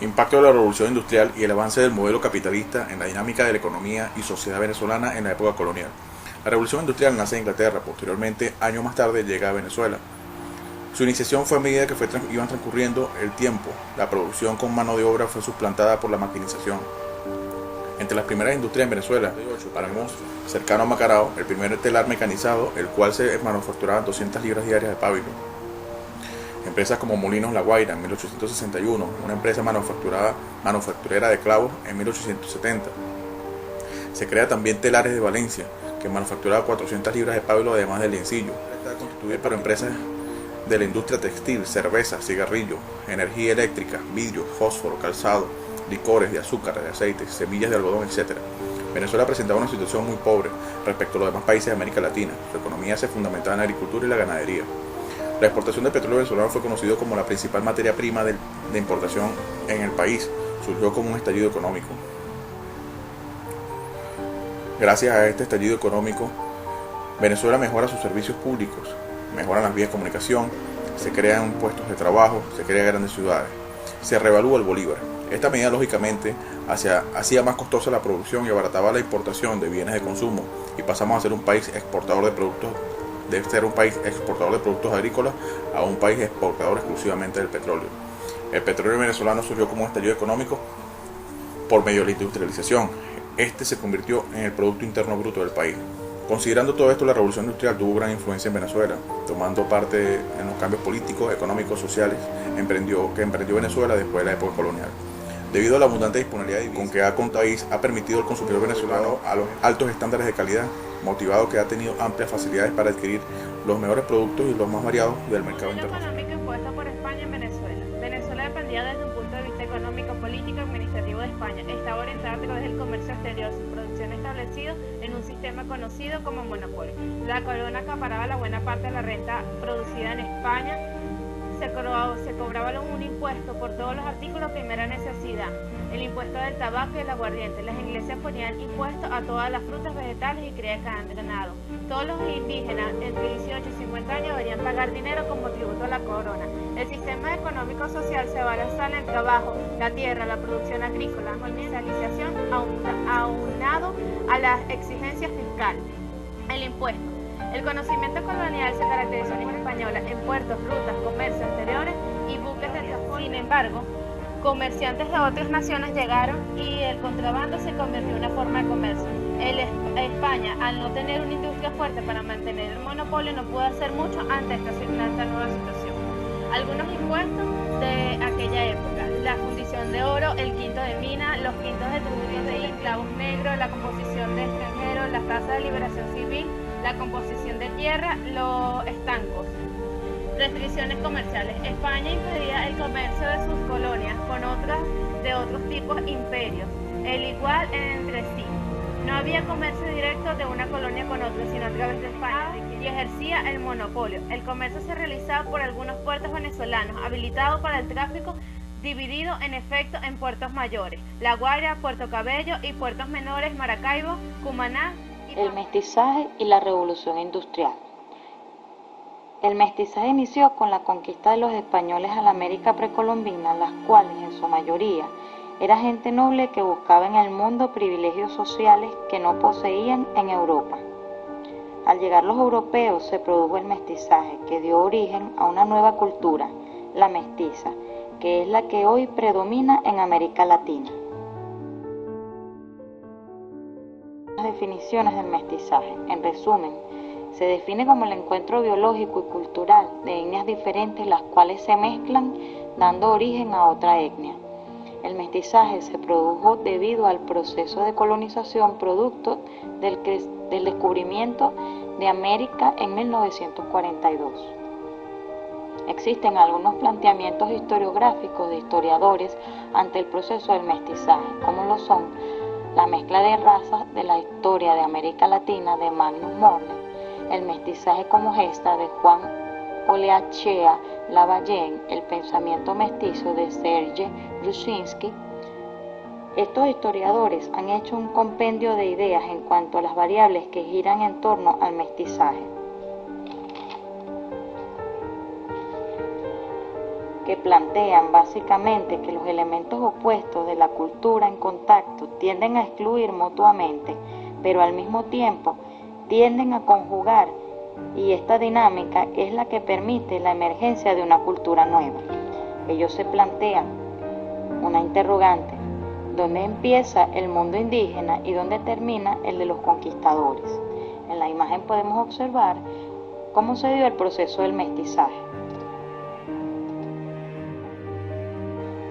Impacto de la revolución industrial y el avance del modelo capitalista en la dinámica de la economía y sociedad venezolana en la época colonial. La revolución industrial nace en Inglaterra, posteriormente, años más tarde, llega a Venezuela. Su iniciación fue a medida que iban transcurriendo el tiempo. La producción con mano de obra fue suplantada por la maquinización. Entre las primeras industrias en Venezuela, Paramos, cercano a Macarao, el primer telar mecanizado, el cual se manufacturaba 200 libras diarias de pábilo. Empresas como Molinos La Guaira en 1861, una empresa manufacturera de clavos en 1870. Se crea también Telares de Valencia, que manufacturaba 400 libras de pábilo además del lienzillo. Está constituida por empresas de la industria textil, cerveza, cigarrillo, energía eléctrica, vidrio, fósforo, calzado, licores de azúcar, de aceite, semillas de algodón, etc. Venezuela presentaba una situación muy pobre respecto a los demás países de América Latina. Su economía se fundamentaba en la agricultura y la ganadería. La exportación de petróleo venezolano fue conocido como la principal materia prima de importación en el país. Surgió como un estallido económico. Gracias a este estallido económico, Venezuela mejora sus servicios públicos, mejoran las vías de comunicación, se crean puestos de trabajo, se crean grandes ciudades, se revalúa el bolívar. Esta medida, lógicamente, hacía más costosa la producción y abarataba la importación de bienes de consumo, y pasamos a ser un país exportador de productos, de ser un país exportador de productos agrícolas a un país exportador exclusivamente del petróleo. El petróleo venezolano surgió como un estallido económico por medio de la industrialización. Este se convirtió en el Producto Interno Bruto del país. Considerando todo esto, la revolución industrial tuvo gran influencia en Venezuela, tomando parte en los cambios políticos, económicos, sociales que emprendió Venezuela después de la época colonial. Debido a la abundante disponibilidad con que ha contado país, ha permitido al consumidor venezolano a los altos estándares de calidad, motivado que ha tenido amplias facilidades para adquirir los mejores productos y los más variados del mercado internacional. Económico impuesto por España en Venezuela. Venezuela dependía desde un punto de vista económico, político y administrativo de España. Estaba orientada a través del comercio exterior, su producción establecida en un sistema conocido como monopolio. La corona acaparaba la buena parte de la renta producida en España. Se cobraba un impuesto por todos los artículos de primera necesidad, el impuesto del tabaco y el aguardiente. Las iglesias ponían impuestos a todas las frutas, vegetales y cría de ganado. Todos los indígenas entre 18 y 50 años deberían pagar dinero como tributo a la corona. El sistema económico-social se basa en el trabajo, la tierra, la producción agrícola, la comercialización aunado a las exigencias fiscales. El impuesto. El conocimiento colonial se caracterizó en española en puertos, rutas, comercio exteriores y buques de transporte. Sin embargo, comerciantes de otras naciones llegaron y el contrabando se convirtió en una forma de comercio. España, al no tener una industria fuerte para mantener el monopolio, no pudo hacer mucho ante esta nueva situación. Algunos impuestos de aquella época: la fundición de oro, el quinto de mina, los quintos de tuberías de esclavos negros, la composición de extranjeros, las tasas de liberación civil, la composición de tierra, los estancos. Restricciones comerciales. España impedía el comercio de sus colonias con otras de otros tipos imperios, el igual entre sí. No había comercio directo de una colonia con otra, sino a través de España, y ejercía el monopolio. El comercio se realizaba por algunos puertos venezolanos, habilitados para el tráfico, dividido en efecto en puertos mayores: La Guaira, Puerto Cabello, y puertos menores: Maracaibo, Cumaná. El mestizaje y la revolución industrial. El mestizaje inició con la conquista de los españoles a la América precolombina, las cuales en su mayoría era gente noble que buscaba en el mundo privilegios sociales que no poseían en Europa. Al llegar los europeos se produjo el mestizaje, que dio origen a una nueva cultura, la mestiza, que es la que hoy predomina en América Latina. Las definiciones del mestizaje. En resumen, se define como el encuentro biológico y cultural de etnias diferentes, las cuales se mezclan dando origen a otra etnia. El mestizaje se produjo debido al proceso de colonización producto del descubrimiento de América en 1942. Existen algunos planteamientos historiográficos de historiadores ante el proceso del mestizaje, como lo son la mezcla de razas de la historia de América Latina de Magnus Morne, el mestizaje como gesta de Juan Oleachea Lavallén, el pensamiento mestizo de Serge Brushinsky. Estos historiadores han hecho un compendio de ideas en cuanto a las variables que giran en torno al mestizaje. que plantean básicamente que los elementos opuestos de la cultura en contacto tienden a excluir mutuamente, pero al mismo tiempo tienden a conjugar, y esta dinámica es la que permite la emergencia de una cultura nueva. Ellos se plantean una interrogante: ¿dónde empieza el mundo indígena y dónde termina el de los conquistadores? En la imagen podemos observar cómo se dio el proceso del mestizaje.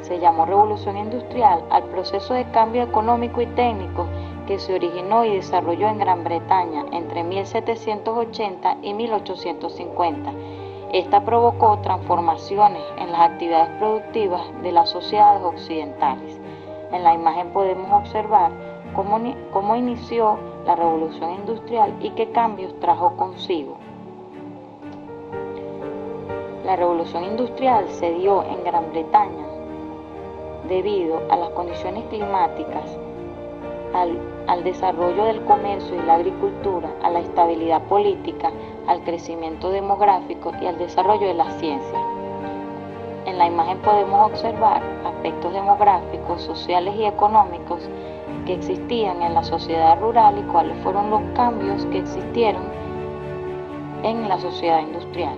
Se llamó Revolución Industrial al proceso de cambio económico y técnico que se originó y desarrolló en Gran Bretaña entre 1780 y 1850. Esta provocó transformaciones en las actividades productivas de las sociedades occidentales. En la imagen podemos observar cómo inició la Revolución Industrial y qué cambios trajo consigo. La Revolución Industrial se dio en Gran Bretaña debido a las condiciones climáticas, al desarrollo del comercio y la agricultura, a la estabilidad política, al crecimiento demográfico y al desarrollo de la ciencia. En la imagen podemos observar aspectos demográficos, sociales y económicos que existían en la sociedad rural y cuáles fueron los cambios que existieron en la sociedad industrial.